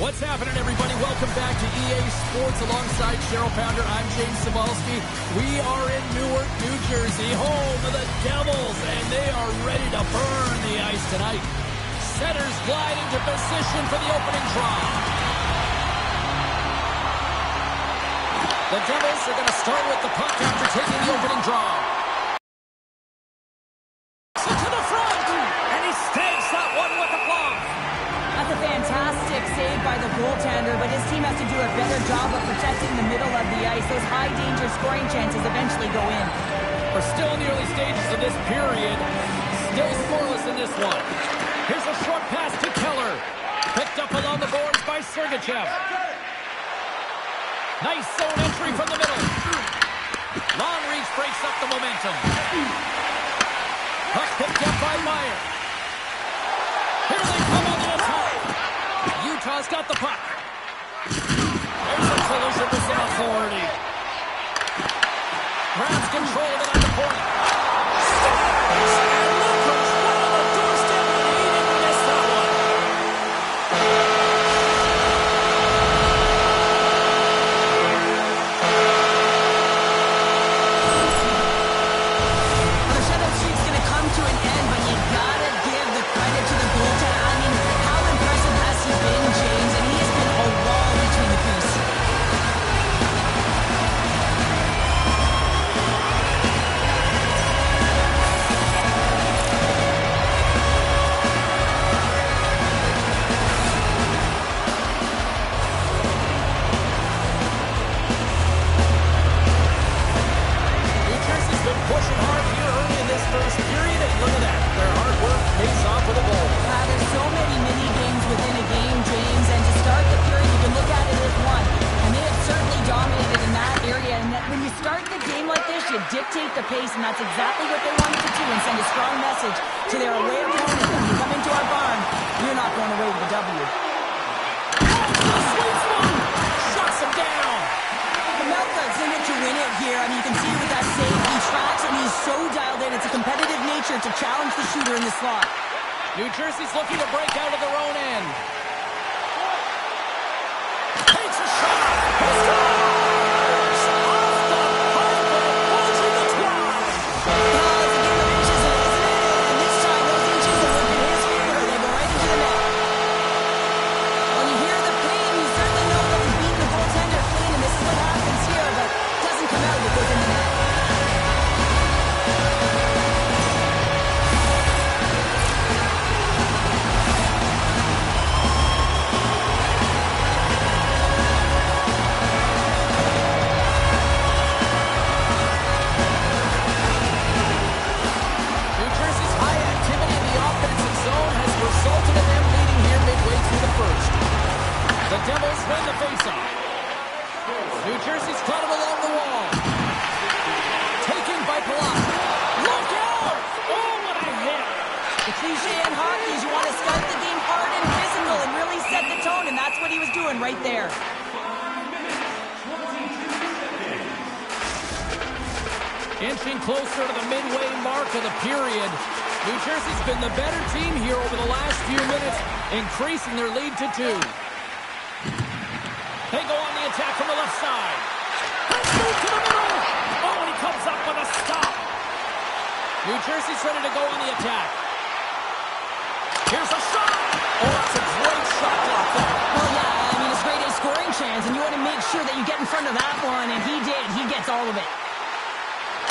What's happening, everybody? Welcome back to EA Sports alongside Cheryl Pounder. I'm James Cebulski. We are in Newark, New Jersey, home of the Devils, and they are ready to burn the ice tonight. Setters glide into position for the opening draw. The Devils are going to start with the puck after taking the opening draw. To the front, and he stays that one with the glove. That's a fantastic save by the goaltender, but his team has to do a better job of protecting the middle of the ice. Those high-danger scoring chances eventually go in. We're still in the early stages of this period. Still scoreless in this one. Here's a short pass to Keller. Picked up along the boards by Sergachev. Nice zone entry from the middle. Long reach breaks up the momentum. Puck picked up by Meyer. Here they come on the attack. Utah's got the puck. There's a collision with some authority. Grabs control of it on the point. Steps and lookers right on the doorstep, and he didn't miss that one. Well, the shutout streak's going to come to an end, but you got to give the credit to the goaltender. I mean, how impressive has he been, James? And he has been a wall between the crease. New Jersey's been pushing hard here early in this first period, and look at that. Their hard work pays off with a goal. There's so many mini games within a game, James, and to start the period, you can look at it as one. And they have certainly dominated in that area. And that when you start the game like this, you dictate the pace, and that's exactly what they wanted to do and send a strong message to their away opponent. When you come into our barn, you're not going away with a W. Sweeps one. Shuts him down. The Mammoth's in it to win it here. I mean, you can see with that save, he tracks and he's so dialed in. It's a competitive nature to challenge the shooter in the slot. New Jersey's looking to break out of their own end. Takes a shot. He scores! Off the hardwood, approaching the 12. Well, it's a game of inches, isn't it? And this time, those inches have worked in his favor. They go right into the net. When you hear the pain, you certainly know that he's beaten the goaltender clean, and this is what happens here, but it doesn't come out. It goes in the net. New Jersey's high activity in the offensive zone has resulted in them leading here midway through the first. The Devils win the faceoff. New Jersey's caught him along the wall. Taking by Palat. Look out! Oh, what a hit! The cliche in hockey is you want to start the game hard and physical and really set the tone, and that's what he was doing right there. Inching closer to the midway mark of the period. New Jersey's been the better team here over the last few minutes, increasing their lead to 2. They go on the attack from the left side. Let's move to the middle. Oh, and he comes up with a stop. New Jersey's ready to go on the attack. Here's a shot. Oh, that's a great shot block there. Well, yeah, I mean, it's grade A scoring chance, and you want to make sure that you get in front of that one, and he did. He gets all of it.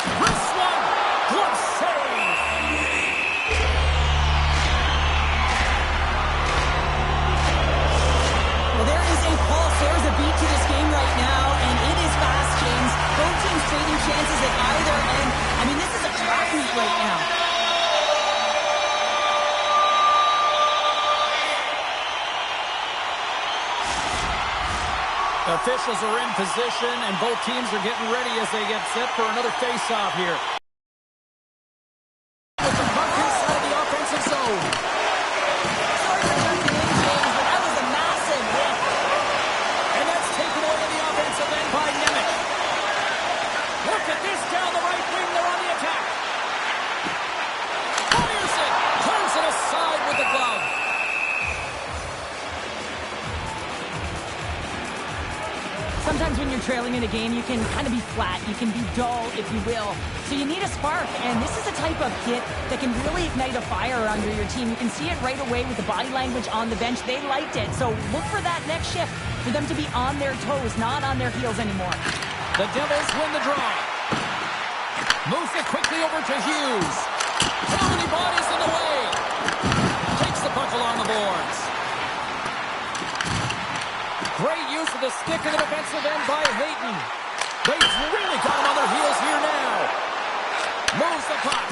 This one. Good save. Well, there is a pulse. There's a beat to this game right now, and it is fast, James. Both teams trading chances at either end. I mean, this is a track meet right now. Officials are in position, and both teams are getting ready as they get set for another face-off here. With the puck inside the offensive zone. Sorry for jumping in, James, but that was a massive hit. And that's taken away in the offensive end by Nemec. Look at this down the right wing. They're on the attack. Fires it. Turns it aside with the glove. you're trailing in a game, you can kind of be flat. You can be dull, if you will. So you need a spark, and this is a type of hit that can really ignite a fire under your team. You can see it right away with the body language on the bench. They liked it. So look for that next shift, for them to be on their toes, not on their heels anymore. The Devils win the draw. Moves it quickly over to Hughes. Too many bodies in the way. Takes the puck along the boards. Great use of the stick in the defensive end by Hayton. They've really got him on their heels here now. Moves the puck.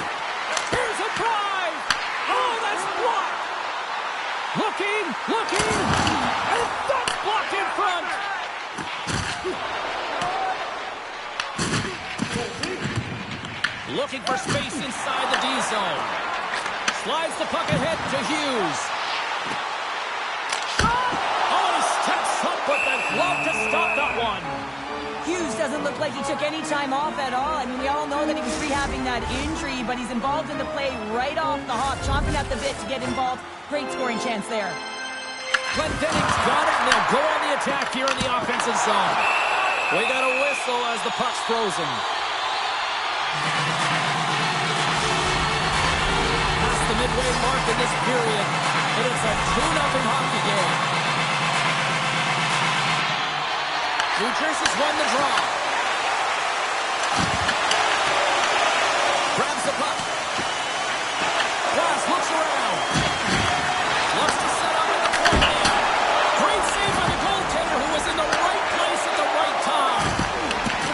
Here's a drive. Oh, that's blocked. Looking, and that's blocked in front. Looking for space inside the D zone. Slides the puck ahead to Hughes. Shot! Oh, he steps up with the glove to stop that one. Hughes doesn't look like he took any time off at all. I mean, we all know that he was rehabbing that injury, but he's involved in the play right off the hop, chomping at the bit to get involved. Great scoring chance there. Glendening's got it, and they'll go on the attack here in the offensive zone. We got a whistle as the puck's frozen. Past the midway mark in this period, and it's a 2-0 hockey game. New Jersey's won the draw. Grabs the puck. Glass looks around. Looks to set up at the point man. Great save by the goaltender, who was in the right place at the right time.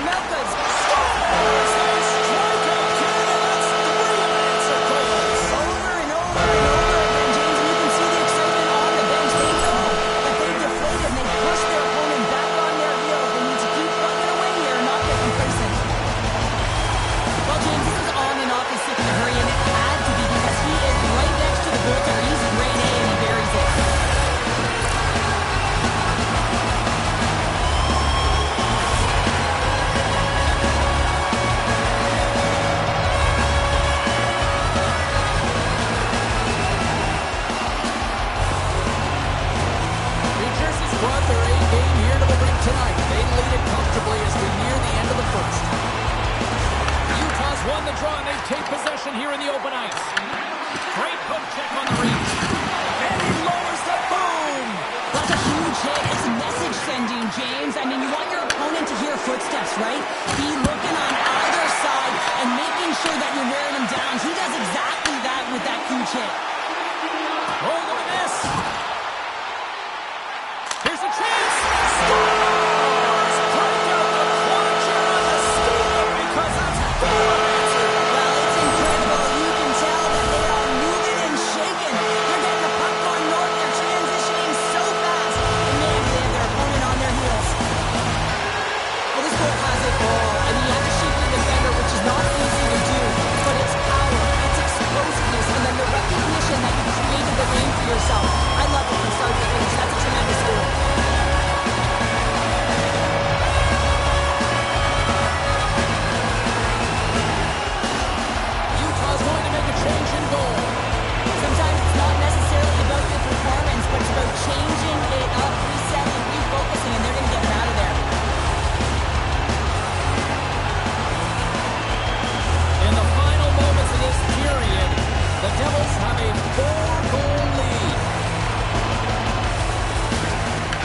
Melka's Scores! A strikeout kid, and that's 3 unanswered goals. over and over and over again, James, and you can see the excitement on the bench. They know that they've deflated and they've pushed their opponent back on their heels. They need to keep plugging away here and not get complacent. Well, James, this is on and off his stick in a hurry, and it had to be because he is right next to the goaltender. He's grade A, and he buries it. New Jersey's brought their A game here to the rink tonight. They lead it comfortably as we near the end of the first. Utah's won the draw, and they take possession here in the open ice. Great hook check on the reach. And he lowers the boom. That's a huge hit. It's message sending, James. I mean, you want your opponent to hear footsteps, right? Be looking on either side and making sure that you're wearing him down. He does exactly that with that huge hit. Oh, look at this. Here's a chance. Scores! Break out the clutcher on the steal because that's 4 unanswered. Well, it's incredible. You can tell that they are moving and shaking. They're getting the puck going north. They're transitioning so fast. And man, they have their opponent on their heels. Well, this goal has it all. I mean, you have to shake your defender, which is not easy to do. But it's power, it's explosiveness, and then the recognition that you created the game for yourself. I love it from start to finish. That's a tremendous goal. Utah's going to make a change in goal. Sometimes it's not necessarily about the performance, but it's about changing it up, resetting, refocusing, and they're going to get him out of there. In the final moments of this period, the Devils have a 4-goal lead.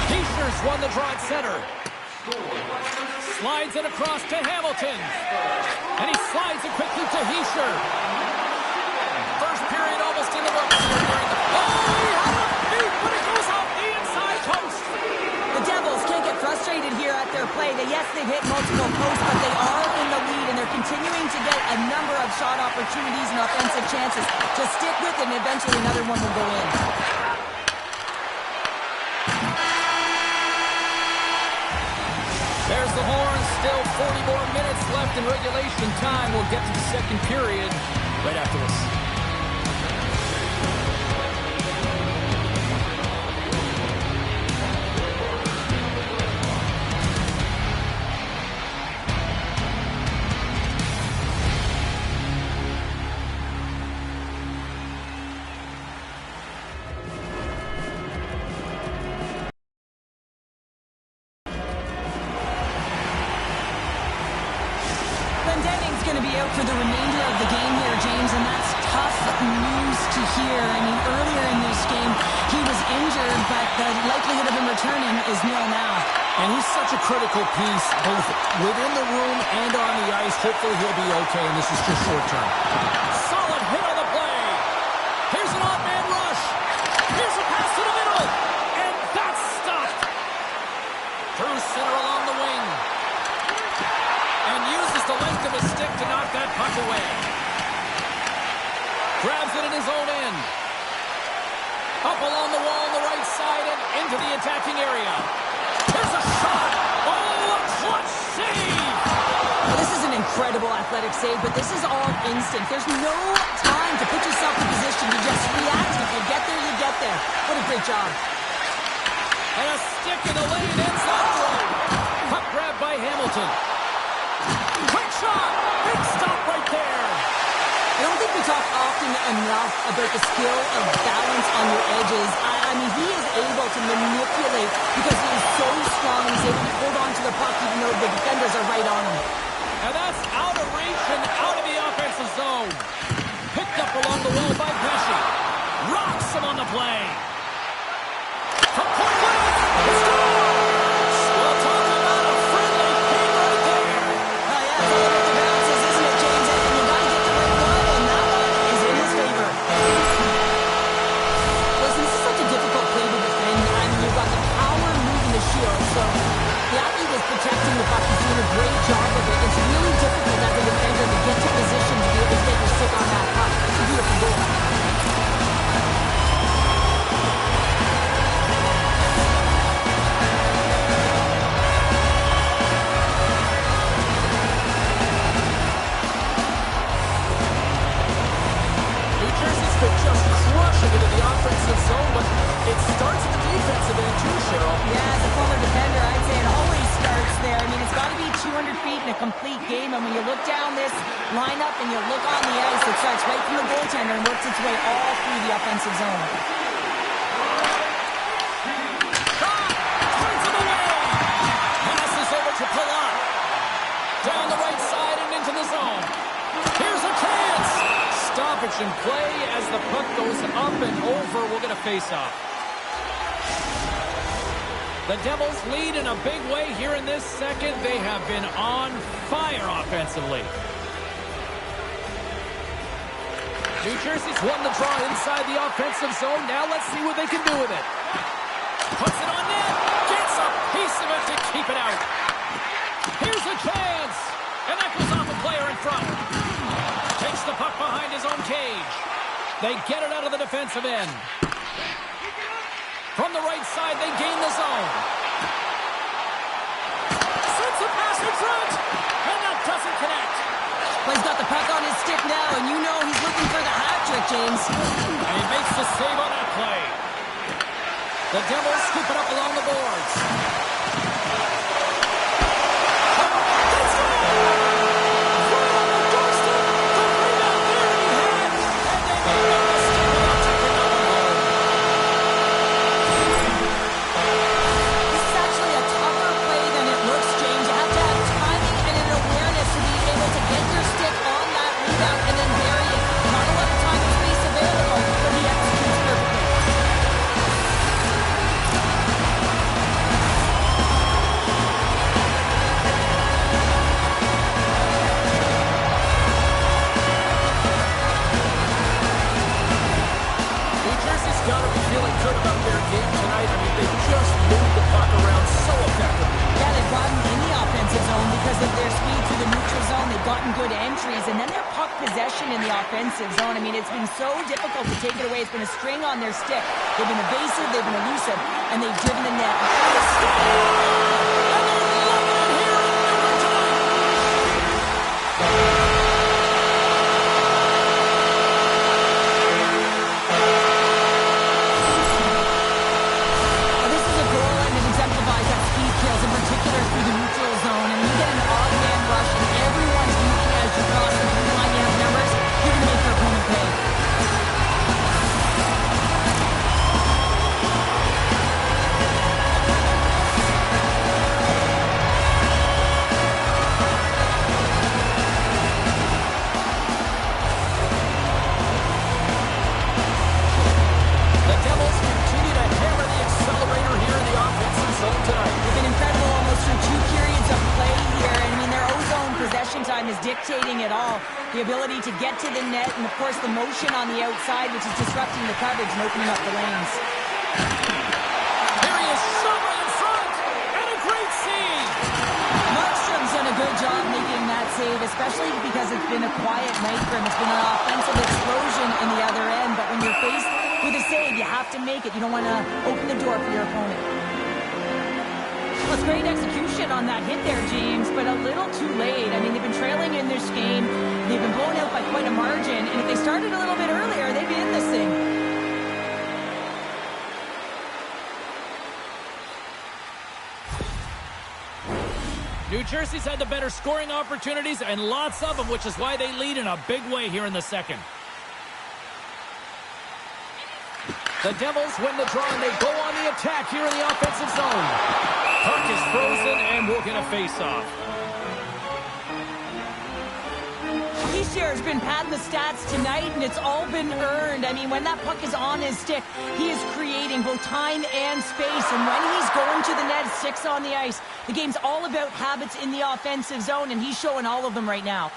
Heischer's won the draw at center. Slides it across to Hamilton. And he slides it quickly to Heischer. First period almost in the books. Oh, he had a beat, but it goes off the inside post. The Devils can't get frustrated here at their play. Yes, they've hit multiple posts, but they are in the lead, and they're continuing to get a number of shot opportunities and offensive chances. Just stick with it, and eventually another one will go in. There's the horn. Still 40 more minutes left in regulation time. We'll get to the second period right after this. to be out for the remainder of the game here, James, and that's tough news to hear. I mean, earlier in this game, he was injured, but the likelihood of him returning is nil now. And he's such a critical piece, both within the room and on the ice. Hopefully he'll be okay, and this is just short term. Solid hit on the play. Here's an odd man rush. Here's a pass to the middle. And that's stopped. Through center along the wing. And uses the length of his stick to knock that puck away. Grabs it in his own end. Up along the wall on the right side and into the attacking area. Here's a shot. Oh, a clutch save. Well, this is an incredible athletic save, but this is all instinct. There's no time to put yourself in position. You just react. If you get there, you get there. What a great job. And a stick in the lane ends that throw. Puck grab by Hamilton. Quick shot. Big stop right there. I don't think we talk often enough about the skill of balance on your edges. I mean, he is able to manipulate because he is so strong. He's able to hold on to the puck even though the defenders are right on him. And that's out of reach and out of the offensive zone. Picked up along the wall by Pesci. Rocks him on the play. From point blank. Well, talk about a friendly game right there. Oh, yeah, it's all about the bounces, isn't it, James? And you got to get the right one, and that one is in his favor. Listen, this is such a difficult play to defend. I mean, you've got the power moving the shield, so the athlete is protecting the puck. He's doing a great job of it. It's really difficult as a defender to get to position to be able to get your stick on that puck. It's a beautiful goal. Just crushing into the offensive zone, but it starts at the defensive end too, Cheryl. Yeah, as a former defender, I'd say it always starts there. I mean, it's got to be 200 feet in a complete game, and when you look down this lineup and you look on the ice, it starts right from the goaltender and works its way all through the offensive zone. Shot! Turns him away! Passes over to Palat. Down the right side and into the zone. Here's a chance! Stoppage in play as the puck goes up and over. We'll get a face-off. The Devils lead in a big way here in this second. They have been on fire offensively. New Jersey's won the draw inside the offensive zone. Now let's see what they can do with it. Puts it on net. Gets a piece of it to keep it out. Here's a chance. And that goes off a player in front. Takes the puck behind his own cage. They get it out of the defensive end. From the right side, they gain the zone. Sends the pass in front. And that doesn't connect. Well, he's got the puck on his stick now, and you know he's looking for the hat trick, James. And he makes the save on that play. The Devils scoop it up along the boards. Zone. I mean, it's been so difficult to take it away. It's been a string on their stick. They've been evasive, they've been elusive, and they've driven the net. time is dictating it all. The ability to get to the net and, of course, the motion on the outside, which is disrupting the coverage and opening up the lanes. Here he is, shot right in front, and a great save. Markstrom's done a good job making that save, especially because it's been a quiet night for him. It's been an offensive explosion in the other end, but when you're faced with a save, you have to make it. You don't want to open the door for your opponent. Well, it's great execution on that hit there, James, but a little too late. I mean, they've been trailing in this game. They've been blown out by quite a margin, and if they started a little bit earlier, they'd be in this thing. New Jersey's had the better scoring opportunities, and lots of them, which is why they lead in a big way here in the second. The Devils win the draw, and they go on the attack here in the offensive zone. Puck is frozen, and we'll get a face-off. He's been padding the stats tonight, and it's all been earned. I mean, when that puck is on his stick, he is creating both time and space. And when he's going to the net, 6 on the ice, the game's all about habits in the offensive zone, and he's showing all of them right now.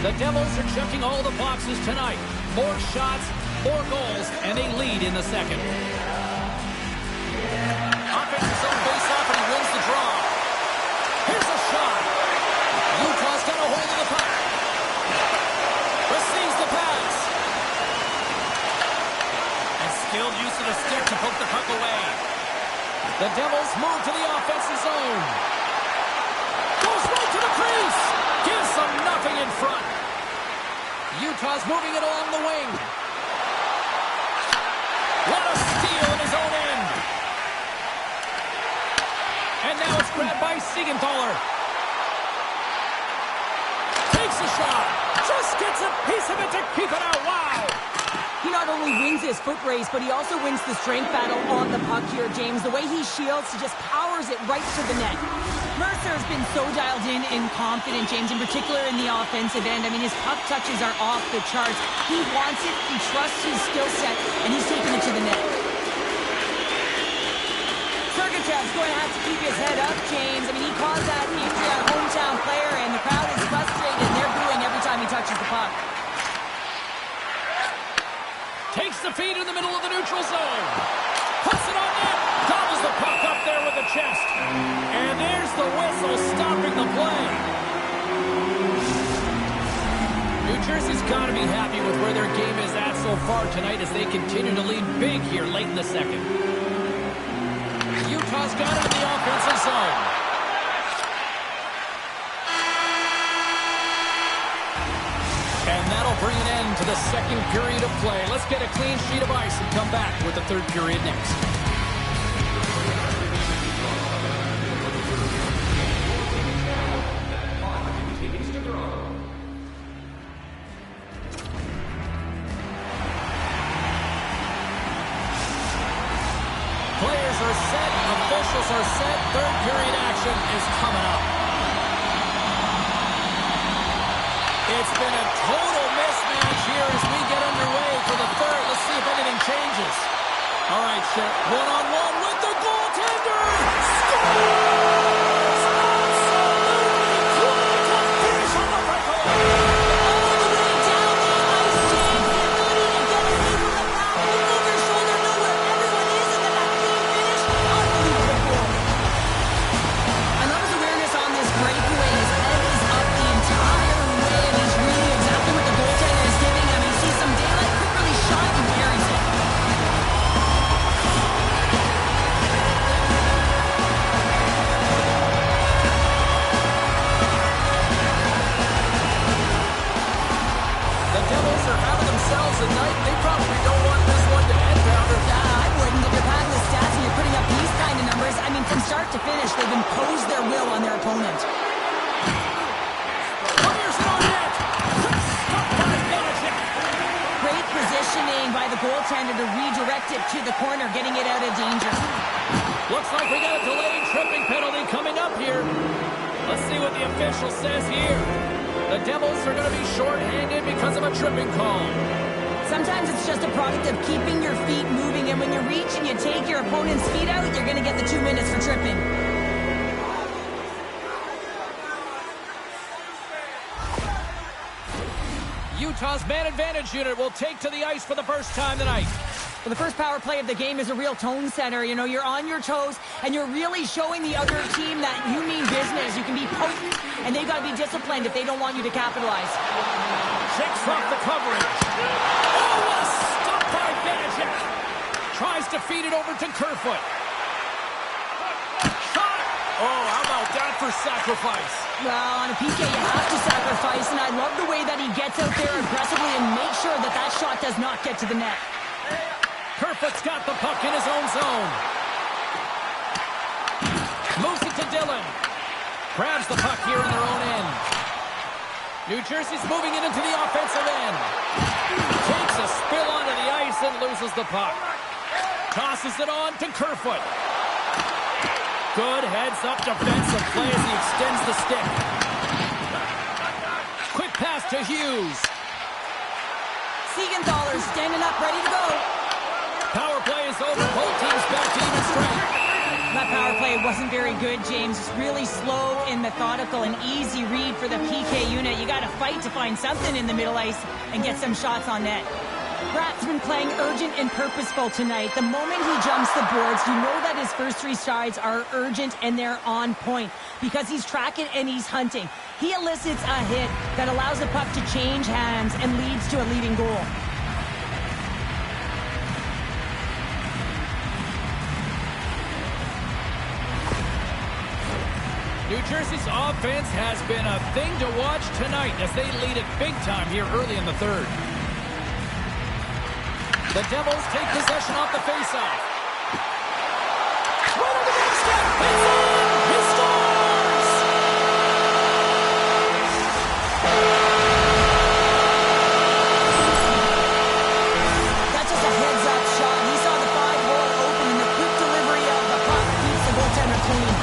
The Devils are checking all the boxes tonight. More shots, more goals, and they lead in the second. Offensive zone face-off, and he wins the draw. Here's a shot. Utah's got a hold of the puck. Receives the pass. And skilled use of the stick to poke the puck away. The Devils move to the offensive zone. Goes right to the crease. Gives them nothing in front. Utah's moving it along the wing. What a steal in his own end. And now it's grabbed by Siegenthaler. Takes a shot. Just gets a piece of it to keep it out. Wow. He not only wins his foot race, but he also wins the strength battle on the puck here, James. The way he shields, he just powers it right to the net. Mercer's been so dialed in and confident, James, in particular in the offensive end. I mean, his puck touches are off the charts. He wants it, he trusts his skill set, and he's taking it to the net. Sergachev's going to have to keep his head up, James. I mean, he caused that injury on a hometown player, and the crowd is frustrated, and they're booing every time he touches the puck. Takes the feed in the middle of the neutral zone. Puts it on net. Gobbles the puck up there with the chest. And there's the whistle stopping the play. New Jersey's got to be happy with where their game is at so far tonight as they continue to lead big here late in the second. Utah's got it in the offensive zone. And that'll bring an end to the second period of play. Let's get a clean sheet of ice and come back with the third period next. Players are set, officials are set, third period action is coming up. It's been a total mismatch here as we get underway for the third. Let's see if anything changes. All right, Chet, one-on-one with the goaltender. Scores! Absolutely critical finish on the breakaway. All the way down the ice, James. The ability to get it into the back, look over your shoulder, know where everyone is, and then that clean finish. Unbelievable goal. I love his awareness on this breakaway. His head is up the entire way, and he's reading exactly what the goaltender is giving him. He sees some daylight, quick release shot, and carries it. The Devils are having themselves a night. They probably don't want this one to end, Pounder. I wouldn't. If you're padding the stats and you're putting up these kind of numbers, I mean, from start to finish, they've imposed their will on their opponent. Fires it on net. Quick stop by Belichick. Great positioning by the goaltender to redirect it to the corner, getting it out of danger. Looks like we got a delayed tripping penalty coming up here. Let's see what the official says here. The Devils are going to be shorthanded because of a tripping call. Sometimes it's just a product of keeping your feet moving, and when you reach and you take your opponent's feet out, you're going to get the 2 minutes for tripping. Utah's man advantage unit will take to the ice for the first time tonight. Well, the first power play of the game is a real tone setter. You know, you're on your toes, and you're really showing the other team that you mean business. You can be potent, and they've got to be disciplined if they don't want you to capitalize. Shakes off the coverage. Oh, what a stop by Vanacek. Tries to feed it over to Kerfoot. Shot! Oh, how about that for sacrifice? Well, on a PK, you have to sacrifice, and I love the way that he gets out there aggressively and makes sure that that shot does not get to the net. Kerfoot's got the puck in his own zone. Moves it to Dillon. Grabs the puck here in their own end. New Jersey's moving it into the offensive end. Takes a spill onto the ice and loses the puck. Tosses it on to Kerfoot. Good heads-up defensive play as he extends the stick. Quick pass to Hughes. Siegenthaler standing up, ready to go. Power play is over. Both teams back to even strength. That power play wasn't very good, James. It's really slow and methodical, an easy read for the PK unit. You got to fight to find something in the middle ice and get some shots on net. Pratt's been playing urgent and purposeful tonight. The moment he jumps the boards, you know that his first three strides are urgent and they're on point because he's tracking and he's hunting. He elicits a hit that allows the puck to change hands and leads to a leading goal. New Jersey's offense has been a thing to watch tonight as they lead it big time here early in the third. The Devils take possession off the faceoff. Right over the basket. It's in. He scores! That's just a heads-up shot. He saw the 5-hole open, and the quick delivery of the puck keeps the goaltender clean.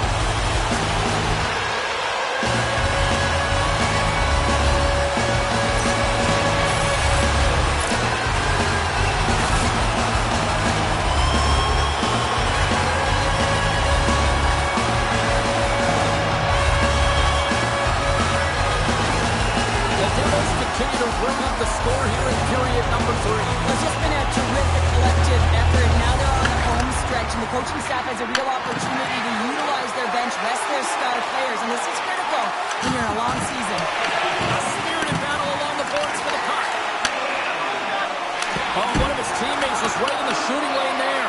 Continue to bring up the score here in period number 3. It's just been a terrific collective effort. Now they're on the home stretch, and the coaching staff has a real opportunity to utilize their bench, rest their star players, and this is critical when you're in a long season. A spirited battle along the boards for the puck. Oh, one of his teammates is right in the shooting lane there.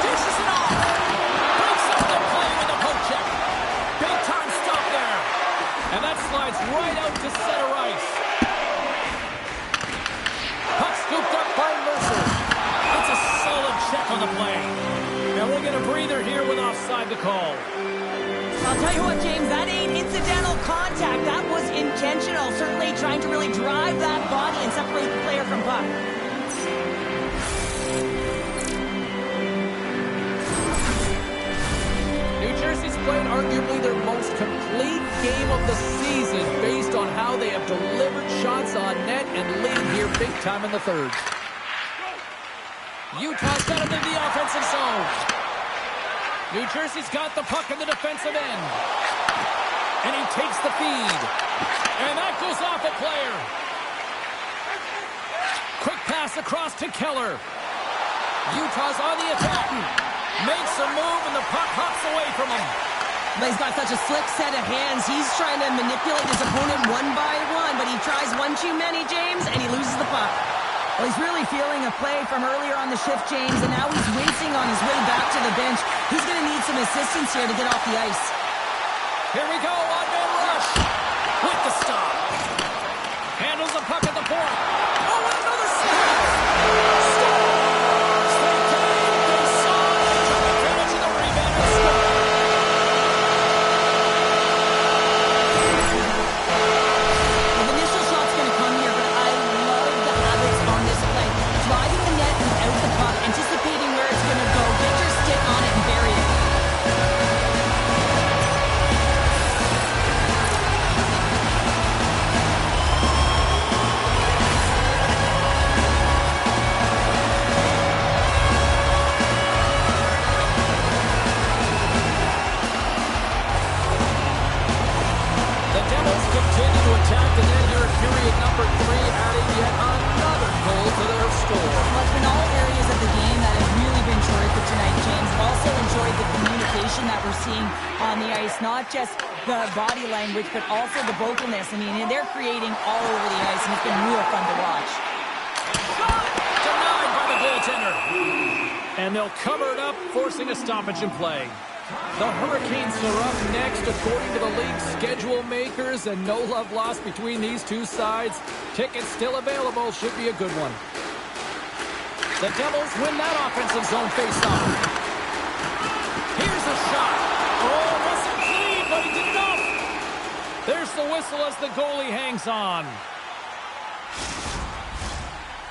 Dishes it off. Breaks up the play with a poke check. Big time stop there. And that slides right out to center ice. Puck scooped up by Mercer. It's a solid check on the play. And we'll get a breather here with offside the call. I'll tell you what, James, that ain't incidental contact. That was intentional, certainly trying to really drive that body and separate the player from puck. New Jersey's played arguably their most complete game of the season based on how they have delivered shots on net and lead here big time in the third. Utah's got him in the offensive zone. New Jersey's got the puck in the defensive end. And he takes the feed. And that goes off a player. Quick pass across to Keller. Utah's on the attack. Makes a move and the puck hops away from him. But he's got such a slick set of hands. He's trying to manipulate his opponent one by one, but he tries one too many, James, and he loses the puck. Well, he's really feeling a play from earlier on the shift, James, and now he's wincing on his way back to the bench. He's going to need some assistance here to get off the ice. Here we go, one-man rush with the stop. Handles the puck at the point. Oh, another stop! Scores! They take, they saw, they took advantage of the rebound and scored. Well, the initial shot's going to come here, but I love the habits on this play. Driving the net without the puck, anticipating where it's going to go, get your stick on it and bury it. ice, not just the body language, but also the vocalness. I mean, they're creating all over the ice, and it's been real fun to watch. Denied by the goaltender. And they'll cover it up, forcing a stoppage in play. The Hurricanes are up next according to the league schedule makers, and no love lost between these two sides. Tickets still available. Should be a good one. The Devils win that offensive zone faceoff. Here's a shot. Oh, it wasn't clean, but he did enough. There's the whistle as the goalie hangs on.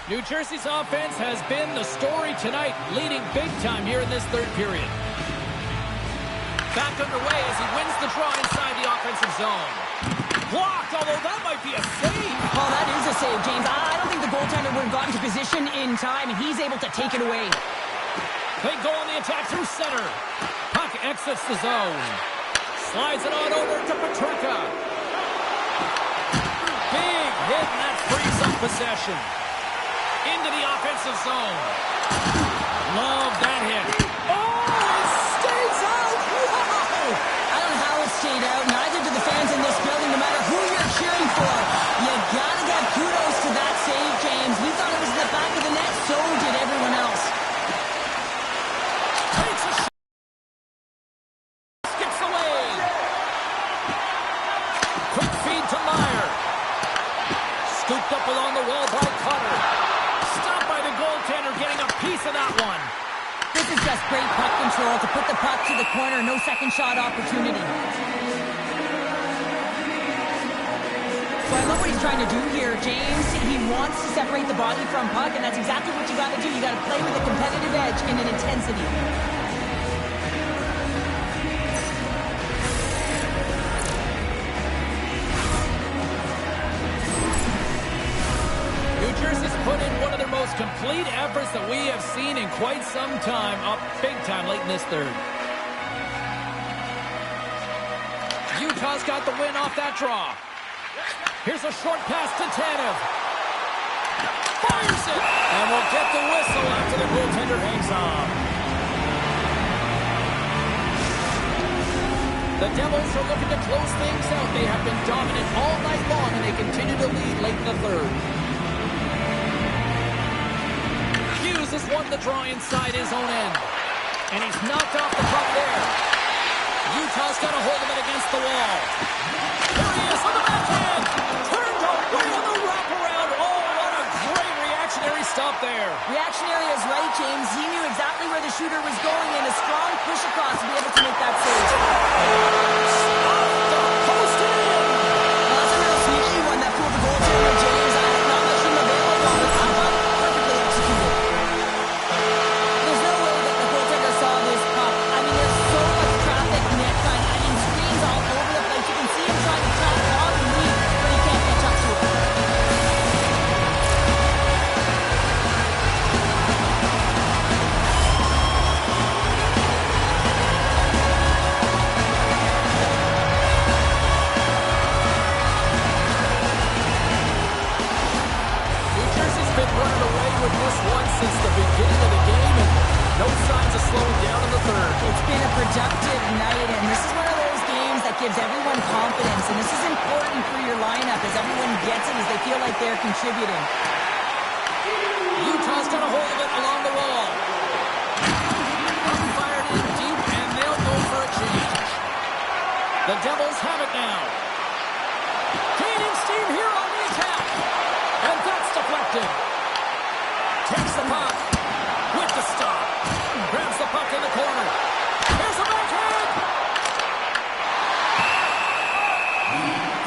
New Jersey's offense has been the story tonight, leading big time here in this third period. Back underway as he wins the draw inside the offensive zone. Blocked, although that might be a save. Oh, that is a save, James. I don't think the goaltender would have gotten to position in time, and he's able to take it away. They go on the attack through center. Puck exits the zone. Slides it on over to Peterka. Big hit, and that frees up possession. Into the offensive zone. Love that hit. Oh, it stays out! Wow! I don't know how it stayed out. Neither do the fans in this building, no matter who you're cheering for. You gotta give kudos to that save, James. We thought it was in the back of the net, so did everyone else. Takes a shot. Skips away. Quick feed to Meyer. Scooped up along the wall by Cutter. Stopped by the goaltender, getting a piece of that one. This is just great puck control to put the puck to the corner. No second shot opportunity. So I love what he's trying to do here, James. He wants to separate the body from puck, and that's exactly what you got to do. You got to play with a competitive edge and an intensity. New Jersey's put in one of their most complete efforts that we have seen in quite some time, up big time late in this third. Utah's got the win off that draw. Here's a short pass to Tanev. Fires it! And we'll get the whistle after the goaltender hangs on. The Devils are looking to close things out. They have been dominant all night long, and they continue to lead late in the third. Hughes has won the draw inside his own end. And he's knocked off the puck there. Utah's got a hold of it against the wall. There he is on the backhand. Turned away on the wraparound. Oh, what a great reactionary stop there. Reactionary is right, James. He knew exactly where the shooter was going, and a strong push across to be able to make that save. Off the post and in. Well, that's a real sneaky one that fooled the goaltender, James. Not much room available, but I thought it perfectly executed. There's no way that the goaltender saw this puck. I mean, there's so much traffic net front. I mean, screens all over the place. You can see him trying to track long and lead, but he can't catch up to it. New Jersey's been running away with this one since the beginning of the game, and no signs of slowing down in the third. It's been a productive night, and this is one of those games that gives everyone confidence, and this is important for your lineup as everyone gets it, as they feel like they're contributing. Utah's got a hold of it along the wall. Fired in deep, and they'll go for a change. The Devils have it now. Gaining steam here on the attack. And that's deflected. Takes the puck with the stop. Grabs the puck in the corner. Here's a backhand.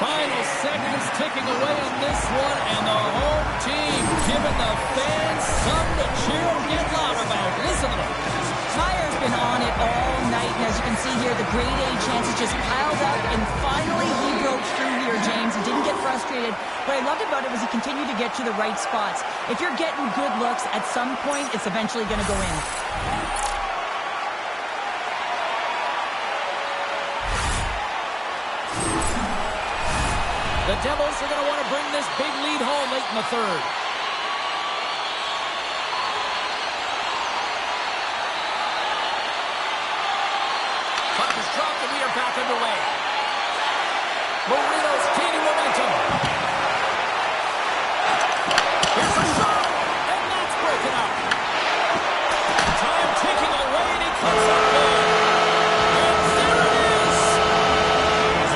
Final seconds ticking away on this one, and the home team giving the fans something to cheer and get loud about. Listen to them. Meyer's been on it all night, and as you can see here, the grade A chances just piled up, and finally he broke through here, James. He didn't get frustrated. What I loved about it was he continued to get to the right spots. If you're getting good looks, at some point, it's eventually going to go in. The Devils are going to want to bring this big lead home late in the third. Puck is dropped, and we are back underway. Marino's gaining momentum. Here's a shot, and that's broken up. Time ticking away, and he comes up big. And there it is.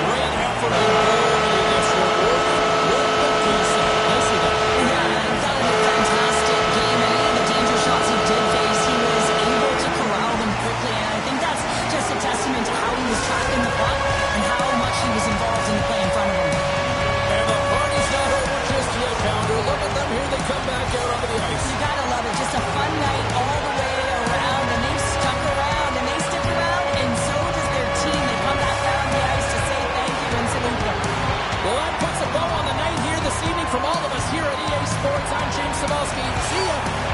Great effort and goal, and it's rewarded with the decent. Nicely done. Yeah, I thought it was a fantastic game, and any of the danger shots he did face, he was able to corral them quickly, and I think that's just a testament to how he was tracking the puck and how much he was involved in the play in front of him. And the party's not over just yet, Pounder. Look at them here. They come back out onto the ice. You gotta love it. Just a fun night all the way around, and they've stuck around, and they stick around, and so does their team. They come back down the ice to say thank you and salute them. Well, that puts a bow on the night here this evening from all of us here at EA Sports. I'm James Cebulski. See ya.